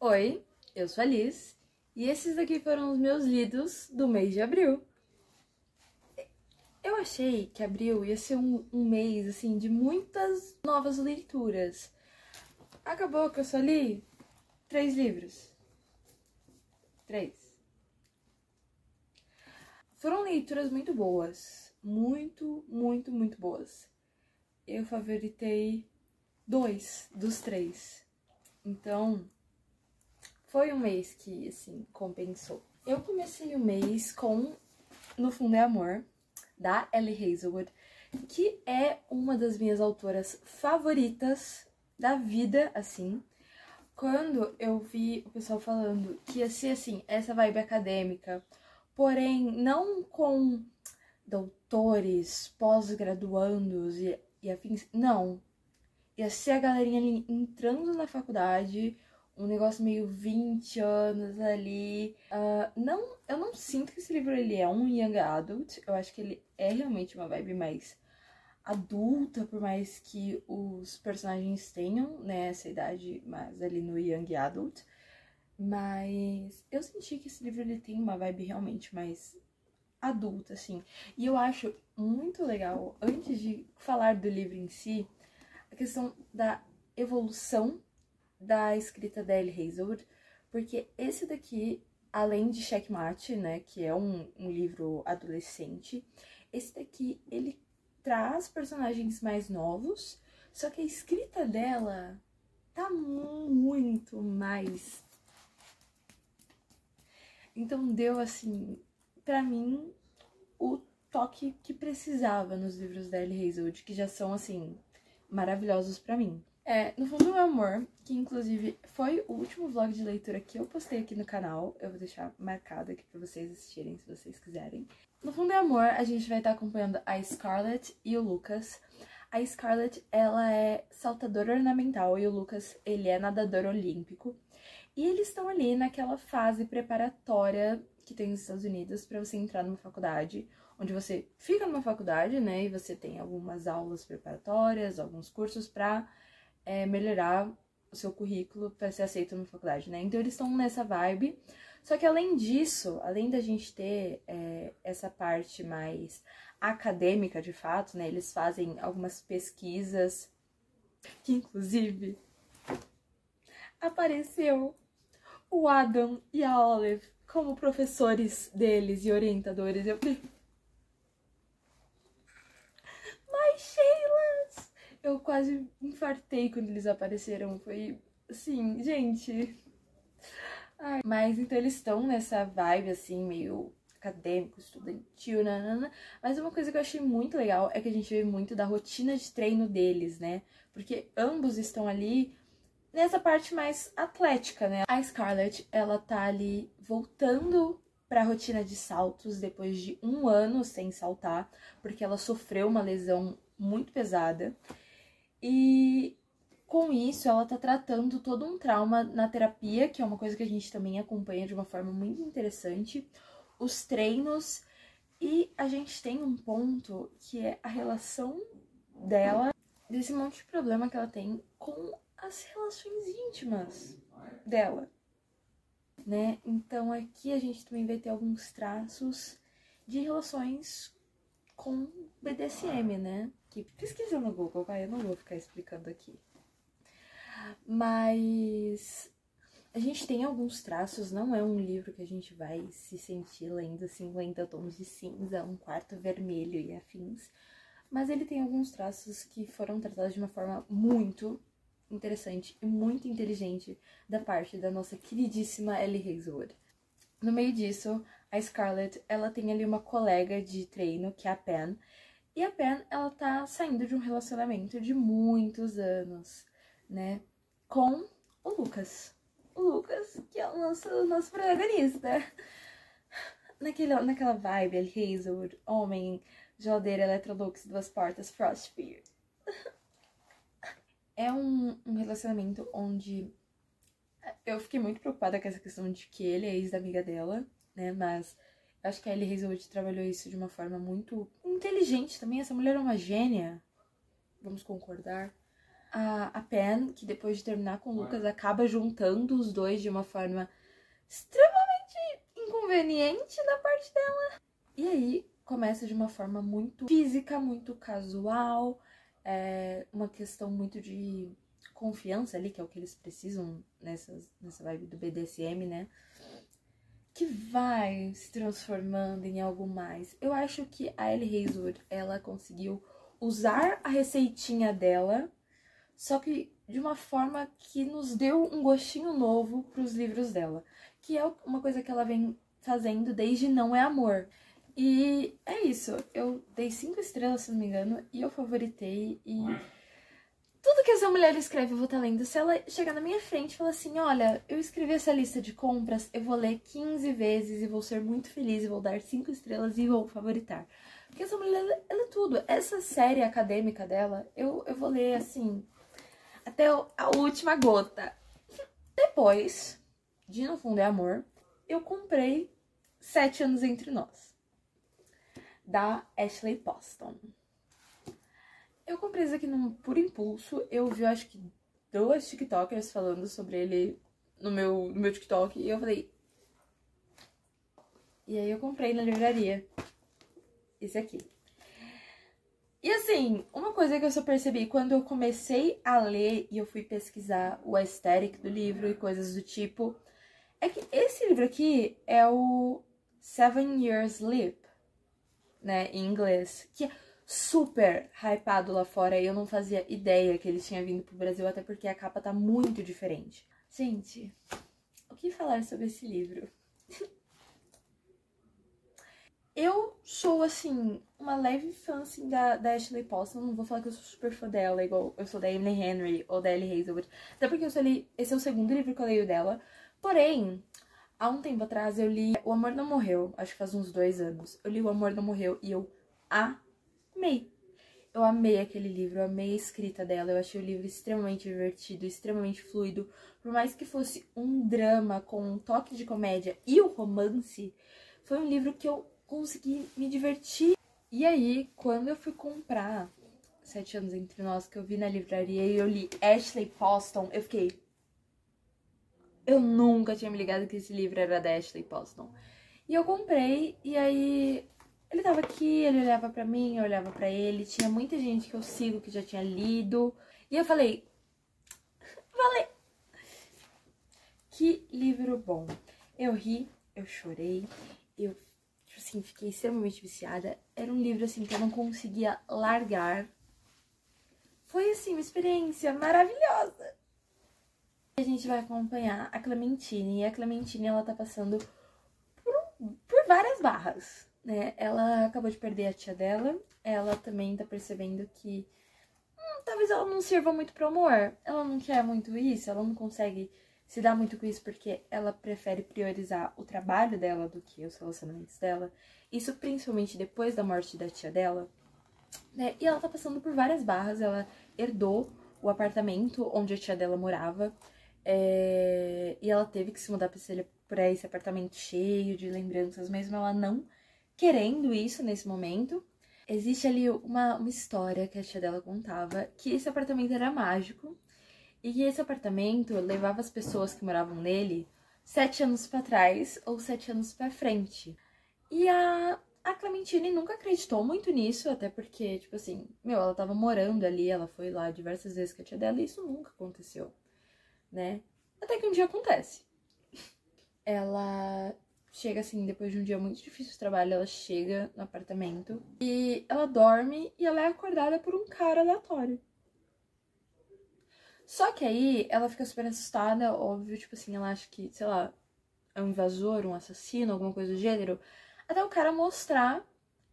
Oi, eu sou a Liz e esses daqui foram os meus lidos do mês de abril. Eu achei que abril ia ser um mês, assim, de muitas novas leituras. Acabou que eu só li 3 livros. 3. Foram leituras muito boas. Muito boas. Eu favoritei 2 dos 3. Então, foi um mês que, assim, compensou. Eu comecei o mês com No Fundo é Amor, da Ellie Hazelwood, que é uma das minhas autoras favoritas da vida, assim. Quando eu vi o pessoal falando que ia ser, assim, essa vibe acadêmica, porém não com doutores, pós-graduandos e afins, não. Ia ser a galerinha ali entrando na faculdade, um negócio meio 20 anos ali. Eu não sinto que esse livro ele é um young adult. Eu acho que ele é realmente uma vibe mais adulta, por mais que os personagens tenham, né, essa idade mais ali no young adult. Mas eu senti que esse livro ele tem uma vibe realmente mais adulta, assim. E eu acho muito legal, antes de falar do livro em si, a questão da evolução da escrita da Ellie Hazelwood, porque esse daqui, além de Checkmate, né, que é um livro adolescente, esse daqui, ele traz personagens mais novos, só que a escrita dela tá muito mais... Então deu, assim, pra mim, o toque que precisava nos livros da Ellie Hazelwood, que já são, assim, maravilhosos pra mim. No Fundo é Amor, que inclusive foi o último vlog de leitura que eu postei aqui no canal. Eu vou deixar marcado aqui pra vocês assistirem, se vocês quiserem. No Fundo é Amor, a gente vai estar acompanhando a Scarlett e o Lucas. A Scarlett, ela é saltadora ornamental e o Lucas, ele é nadador olímpico. E eles estão ali naquela fase preparatória que tem nos Estados Unidos pra você entrar numa faculdade, onde você fica numa faculdade, né, e você tem algumas aulas preparatórias, alguns cursos pra melhorar o seu currículo para ser aceito na faculdade, né? Então eles estão nessa vibe. Só que além disso, além da gente ter essa parte mais acadêmica de fato, né? Eles fazem algumas pesquisas que inclusive apareceu o Adam e a Olive como professores deles e orientadores. Eu falei, mas Sheila! Eu quase infartei quando eles apareceram. Foi assim, gente. Ai. Mas então eles estão nessa vibe assim, meio acadêmico, estudantil, nanana. Mas uma coisa que eu achei muito legal é que a gente vê muito da rotina de treino deles, né? Porque ambos estão ali nessa parte mais atlética, né? A Scarlett, ela tá ali voltando pra rotina de saltos depois de 1 ano sem saltar, porque ela sofreu uma lesão muito pesada. E com isso, ela tá tratando todo um trauma na terapia, que é uma coisa que a gente também acompanha de uma forma muito interessante, os treinos, e a gente tem um ponto que é a relação dela, desse monte de problema que ela tem com as relações íntimas dela, né? Então aqui a gente também vai ter alguns traços de relações com BDSM, né? Que pesquisa no Google, vai, eu não vou ficar explicando aqui. Mas a gente tem alguns traços, não é um livro que a gente vai se sentir lendo 50 tons de cinza, um quarto vermelho e afins, mas ele tem alguns traços que foram tratados de uma forma muito interessante e muito inteligente da parte da nossa queridíssima Ellie Hazelwood. No meio disso, a Scarlett, ela tem ali uma colega de treino, que é a Pen, e a Pen, ela tá saindo de um relacionamento de muitos anos, né, com o Lucas. O Lucas, que é o nosso protagonista. Naquela vibe, Ellie Hazelwood, homem, geladeira, Electrolux, 2 portas, Frostbeard. É um relacionamento onde eu fiquei muito preocupada com essa questão de que ele é ex da amiga dela, né, mas acho que a Ellie Hazelwood trabalhou isso de uma forma muito inteligente também. Essa mulher é uma gênia, vamos concordar. a Pen, que depois de terminar com o Lucas, acaba juntando os dois de uma forma extremamente inconveniente da parte dela. E aí começa de uma forma muito física, muito casual, uma questão muito de confiança ali, que é o que eles precisam nessa vibe do BDSM, né? Que vai se transformando em algo mais. Eu acho que a Ellie Hazelwood, ela conseguiu usar a receitinha dela, só que de uma forma que nos deu um gostinho novo para os livros dela, que é uma coisa que ela vem fazendo desde Não é Amor. E é isso, eu dei 5 estrelas, se não me engano, e eu favoritei, e tudo que essa mulher escreve eu vou estar lendo. Se ela chegar na minha frente e falar assim, olha, eu escrevi essa lista de compras, eu vou ler 15 vezes e vou ser muito feliz, e vou dar 5 estrelas e vou favoritar. Porque essa mulher, ela é tudo. Essa série acadêmica dela, eu vou ler, assim, até a última gota. Depois de No Fundo é Amor, eu comprei 7 Anos Entre Nós, da Ashley Poston. Eu comprei isso aqui por impulso. Eu vi, acho que 2 tiktokers falando sobre ele no meu TikTok. E eu falei... E aí eu comprei na livraria esse aqui. E assim, uma coisa que eu só percebi quando eu comecei a ler e eu fui pesquisar o aesthetic do livro e coisas do tipo, é que esse livro aqui é o 7 Years Sleep, né, em inglês, que é super hypado lá fora e eu não fazia ideia que ele tinha vindo pro Brasil, até porque a capa tá muito diferente. Gente, o que falar sobre esse livro? Eu sou, assim, uma leve fã, assim, da Ashley Poston. Não vou falar que eu sou super fã dela, igual eu sou da Emily Henry ou da Ellie Hazelwood. Até porque esse é o segundo livro que eu leio dela. Porém, há um tempo atrás eu li O Amor Não Morreu, acho que faz uns 2 anos. Eu li O Amor Não Morreu e eu amei. Eu amei aquele livro, eu amei a escrita dela. Eu achei o livro extremamente divertido, extremamente fluido. Por mais que fosse um drama com um toque de comédia e o romance, foi um livro que eu consegui me divertir. E aí, quando eu fui comprar 7 Anos Entre Nós, que eu vi na livraria e eu li Ashley Poston, eu fiquei... Eu nunca tinha me ligado que esse livro era da Ashley Poston. E eu comprei, e aí ele tava aqui, ele olhava pra mim, eu olhava pra ele. Tinha muita gente que eu sigo que já tinha lido. E eu falei, valeu! Que livro bom. Eu ri, eu chorei, eu, tipo assim, fiquei extremamente viciada. Era um livro, assim, que eu não conseguia largar. Foi, assim, uma experiência maravilhosa. A gente vai acompanhar a Clementine, e a Clementine, ela tá passando por várias barras, né? Ela acabou de perder a tia dela, ela também tá percebendo que talvez ela não sirva muito pro amor, ela não quer muito isso, ela não consegue se dar muito com isso porque ela prefere priorizar o trabalho dela do que os relacionamentos dela, isso principalmente depois da morte da tia dela, né? E ela tá passando por várias barras, ela herdou o apartamento onde a tia dela morava, e ela teve que se mudar pra esse apartamento cheio de lembranças, mesmo ela não querendo isso nesse momento. Existe ali uma história que a tia dela contava, que esse apartamento era mágico, e que esse apartamento levava as pessoas que moravam nele 7 anos pra trás ou 7 anos pra frente. E a Clementine nunca acreditou muito nisso, até porque, tipo assim, ela tava morando ali, ela foi lá diversas vezes com a tia dela e isso nunca aconteceu, né? Até que um dia acontece. Ela chega assim, depois de um dia muito difícil de trabalho, ela chega no apartamento e ela dorme e ela é acordada por um cara aleatório. Só que aí ela fica super assustada, óbvio, tipo assim, ela acha que, sei lá, é um invasor, um assassino, alguma coisa do gênero. Até o cara mostrar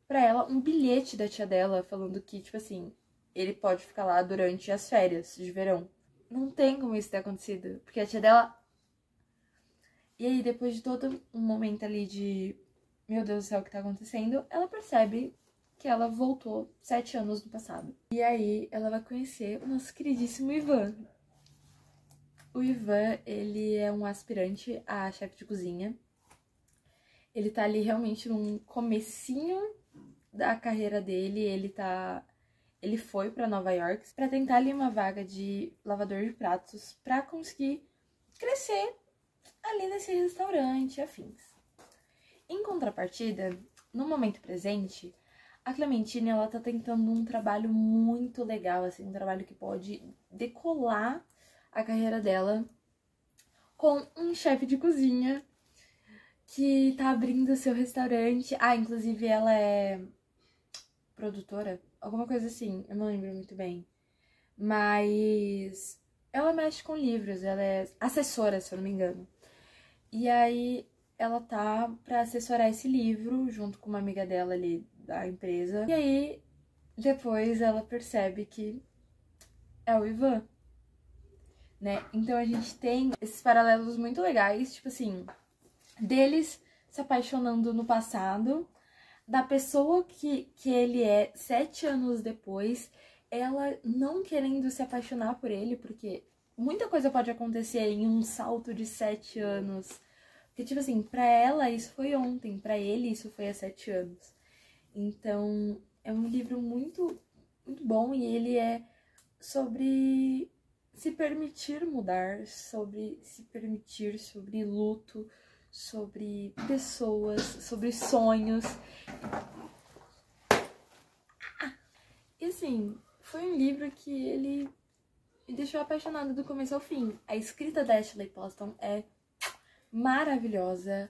pra ela um bilhete da tia dela falando que, tipo assim, ele pode ficar lá durante as férias de verão. Não tem como isso ter acontecido, porque a tia dela... E aí, depois de todo um momento ali de... Meu Deus do céu, o que tá acontecendo? Ela percebe que ela voltou 7 anos no passado. E aí, ela vai conhecer o nosso queridíssimo Ivan. O Ivan, ele é um aspirante a chefe de cozinha. Ele tá ali realmente num comecinho da carreira dele, ele tá ele foi pra Nova York pra tentar ali uma vaga de lavador de pratos pra conseguir crescer ali nesse restaurante e afins. Em contrapartida, no momento presente, a Clementine, ela tá tentando um trabalho muito legal, assim, um trabalho que pode decolar a carreira dela com um chefe de cozinha que tá abrindo seu restaurante. Ah, inclusive ela é produtora, alguma coisa assim, eu não lembro muito bem. Mas ela mexe com livros, ela é assessora, se eu não me engano. E aí ela tá pra assessorar esse livro junto com uma amiga dela ali da empresa. E aí depois ela percebe que é o Ivan, né? Então a gente tem esses paralelos muito legais, tipo assim, deles se apaixonando no passado, da pessoa que ele é 7 anos depois, ela não querendo se apaixonar por ele, porque muita coisa pode acontecer em um salto de 7 anos. Porque, tipo assim, pra ela isso foi ontem, pra ele isso foi há 7 anos. Então, é um livro muito, muito bom e ele é sobre se permitir mudar, sobre se permitir, sobre luto, sobre pessoas, sobre sonhos. E assim, foi um livro que ele me deixou apaixonada do começo ao fim. A escrita da Ashley Poston é maravilhosa.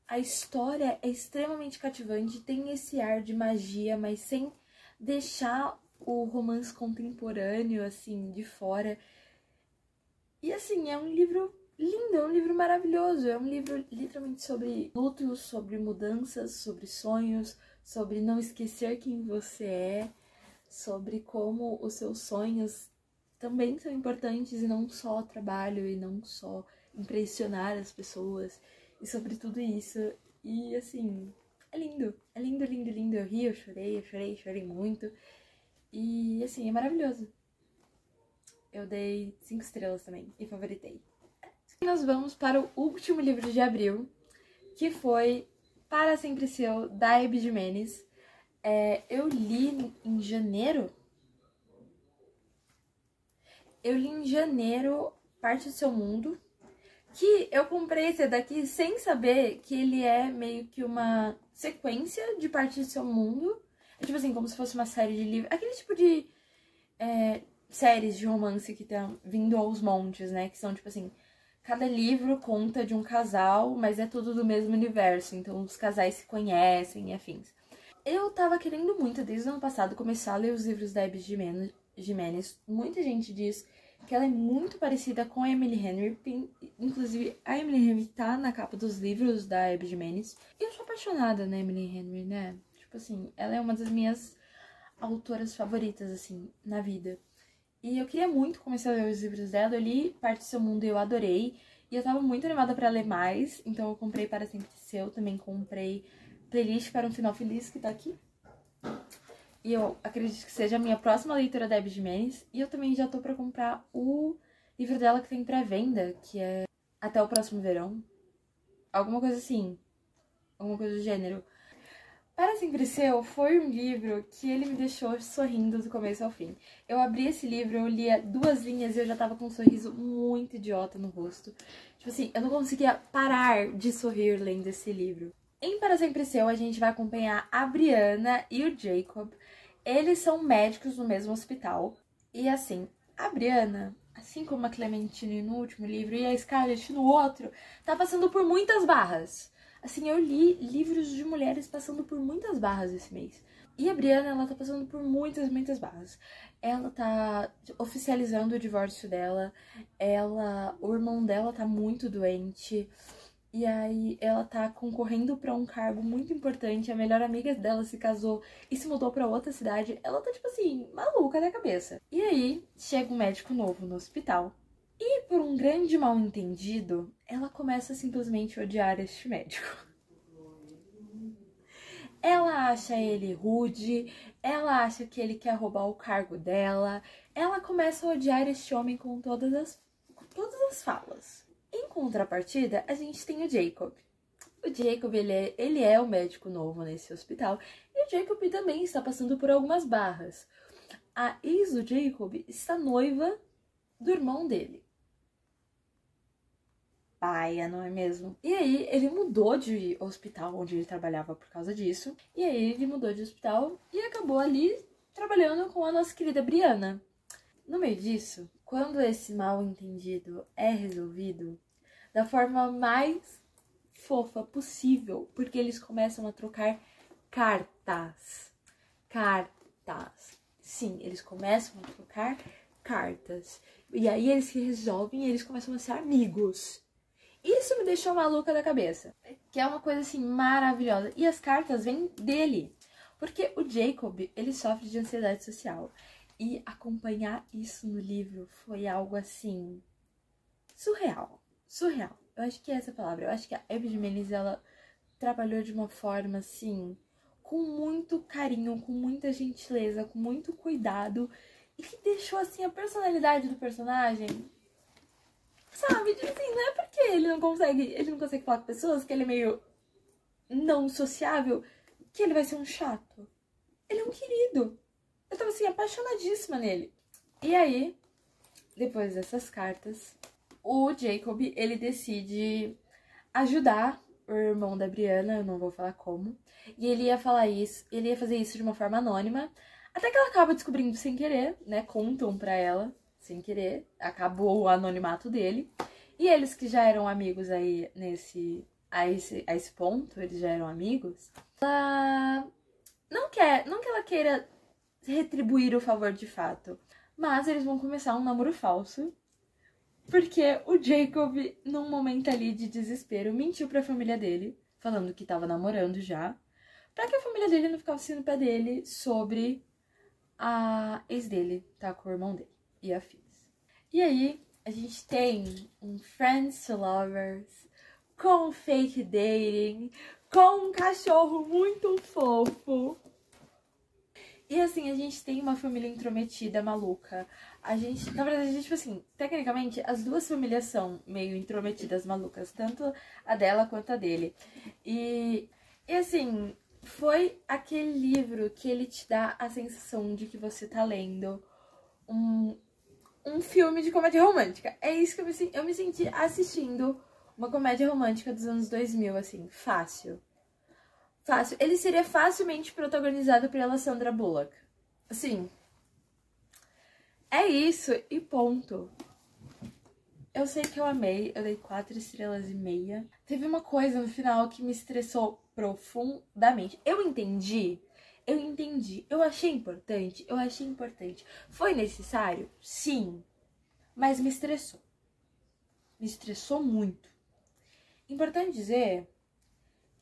A história é extremamente cativante, tem esse ar de magia, mas sem deixar o romance contemporâneo, assim, de fora. E, assim, é um livro lindo, é um livro maravilhoso. É um livro literalmente sobre luto, sobre mudanças, sobre sonhos, sobre não esquecer quem você é, sobre como os seus sonhos também são importantes e não só trabalho e não só impressionar as pessoas e sobre tudo isso. E assim, é lindo, lindo, lindo. Eu ri, eu chorei muito. E assim, é maravilhoso. Eu dei 5 estrelas também e favoritei. E nós vamos para o último livro de abril, que foi Para Sempre Seu, da Abby Jimenez. Eu li em janeiro. Parte do Seu Mundo. Que eu comprei esse daqui sem saber que ele é meio que uma sequência de Parte do Seu Mundo. É tipo assim, como se fosse uma série de livros. Aquele tipo de séries de romance que estão vindo aos montes, né? Que são tipo assim, cada livro conta de um casal, mas é tudo do mesmo universo. Então os casais se conhecem e afins. Eu tava querendo muito, desde o ano passado, começar a ler os livros da Abby Jimenez. Muita gente diz que ela é muito parecida com a Emily Henry. Inclusive, a Emily Henry tá na capa dos livros da Abby Jimenez. E eu sou apaixonada na Emily Henry, né? Tipo assim, ela é uma das minhas autoras favoritas, assim, na vida. E eu queria muito começar a ler os livros dela. Eu li Parte do Seu Mundo e eu adorei. E eu tava muito animada pra ler mais. Então eu comprei Para Sempre Seu. Também comprei Playlist para um Final Feliz, que tá aqui. E eu acredito que seja a minha próxima leitura da Abby Jimenez. E eu também já tô pra comprar o livro dela que tem pré-venda, que é Até o Próximo Verão. Alguma coisa assim. Alguma coisa do gênero. Para Sempre Seu foi um livro que ele me deixou sorrindo do começo ao fim. Eu abri esse livro, eu lia 2 linhas e eu já tava com um sorriso muito idiota no rosto. Tipo assim, eu não conseguia parar de sorrir lendo esse livro. Em Para Sempre Seu, a gente vai acompanhar a Brianna e o Jacob. Eles são médicos no mesmo hospital. E assim, a Brianna, assim como a Clementine no último livro e a Scarlett no outro, tá passando por muitas barras. Assim, eu li livros de mulheres passando por muitas barras esse mês. E a Brianna, ela tá passando por muitas barras. Ela tá oficializando o divórcio dela. O irmão dela tá muito doente. E aí ela tá concorrendo pra um cargo muito importante. A melhor amiga dela se casou e se mudou pra outra cidade. Ela tá, tipo assim, maluca da cabeça. E aí chega um médico novo no hospital. E por um grande mal-entendido, ela começa simplesmente a odiar este médico. Ela acha ele rude, ela acha que ele quer roubar o cargo dela. Ela começa a odiar este homem com todas as falas. Em contrapartida, a gente tem o Jacob. O Jacob, ele é o médico novo nesse hospital. E o Jacob também está passando por algumas barras. a ex do Jacob está noiva do irmão dele. Paia, não é mesmo? E aí ele mudou de hospital onde ele trabalhava por causa disso. E aí ele mudou de hospital e acabou ali trabalhando com a nossa querida Brianna. No meio disso, quando esse mal entendido é resolvido da forma mais fofa possível, porque eles começam a trocar cartas. Cartas. Sim, eles começam a trocar cartas. E aí eles se resolvem e eles começam a ser amigos. Isso me deixou maluca da cabeça. Que é uma coisa assim maravilhosa. E as cartas vêm dele. Porque o Jacob, ele sofre de ansiedade social. E acompanhar isso no livro foi algo assim surreal. Surreal. Eu acho que é essa a palavra. Eu acho que a Abby Jimenez, ela trabalhou de uma forma assim, com muito carinho, com muita gentileza, com muito cuidado. E que deixou assim a personalidade do personagem, sabe? Tipo assim, não é porque ele não consegue falar com pessoas, que ele é meio não sociável, que ele vai ser um chato. Ele é um querido. Eu tava assim, apaixonadíssima nele. E aí, depois dessas cartas, o Jacob, ele decide ajudar o irmão da Brianna, eu não vou falar como. E ele ia fazer isso de uma forma anônima, até que ela acaba descobrindo sem querer, né? Contam pra ela, sem querer, acabou o anonimato dele. E eles que já eram amigos aí a esse ponto, eles já eram amigos, ela não que ela queira retribuir o favor de fato, mas eles vão começar um namoro falso, porque o Jacob, num momento ali de desespero, mentiu pra família dele, falando que tava namorando já, pra que a família dele não ficasse no pé dele sobre a ex dele tá com o irmão dele e afins. E aí, a gente tem um Friends to Lovers, com fake dating, com um cachorro muito fofo. E assim, a gente tem uma família intrometida, maluca. Na verdade, a gente, tipo assim, tecnicamente, as duas famílias são meio intrometidas, malucas. Tanto a dela quanto a dele. E assim, foi aquele livro que ele te dá a sensação de que você tá lendo um filme de comédia romântica. É isso que eu me senti assistindo uma comédia romântica dos anos 2000, assim, fácil. Fácil. Ele seria facilmente protagonizado pela Sandra Bullock. Assim, é isso e ponto. Eu sei que eu amei, eu dei 4 estrelas e meia. Teve uma coisa no final que me estressou profundamente. Eu entendi, eu achei importante, Foi necessário? Sim, mas me estressou. Me estressou muito. Importante dizer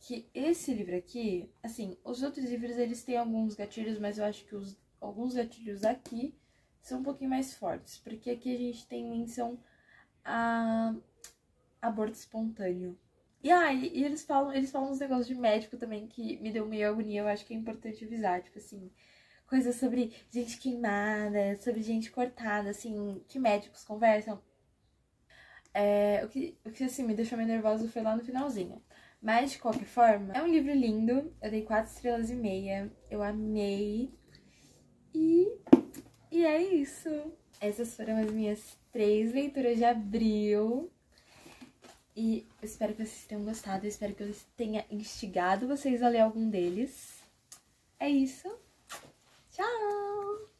que esse livro aqui, assim, os outros livros eles têm alguns gatilhos, mas eu acho que alguns gatilhos aqui são um pouquinho mais fortes, porque aqui a gente tem menção a aborto espontâneo. E eles falam uns negócios de médico também que me deu meio agonia, eu acho que é importante avisar, tipo assim, coisas sobre gente queimada, sobre gente cortada, assim, que médicos conversam. O que assim, me deixou meio nervosa foi lá no finalzinho. Mas, de qualquer forma, é um livro lindo. Eu dei 4 estrelas e meia. Eu amei. E é isso. Essas foram as minhas 3 leituras de abril. E eu espero que vocês tenham gostado. Eu espero que eu tenha instigado vocês a ler algum deles. É isso. Tchau!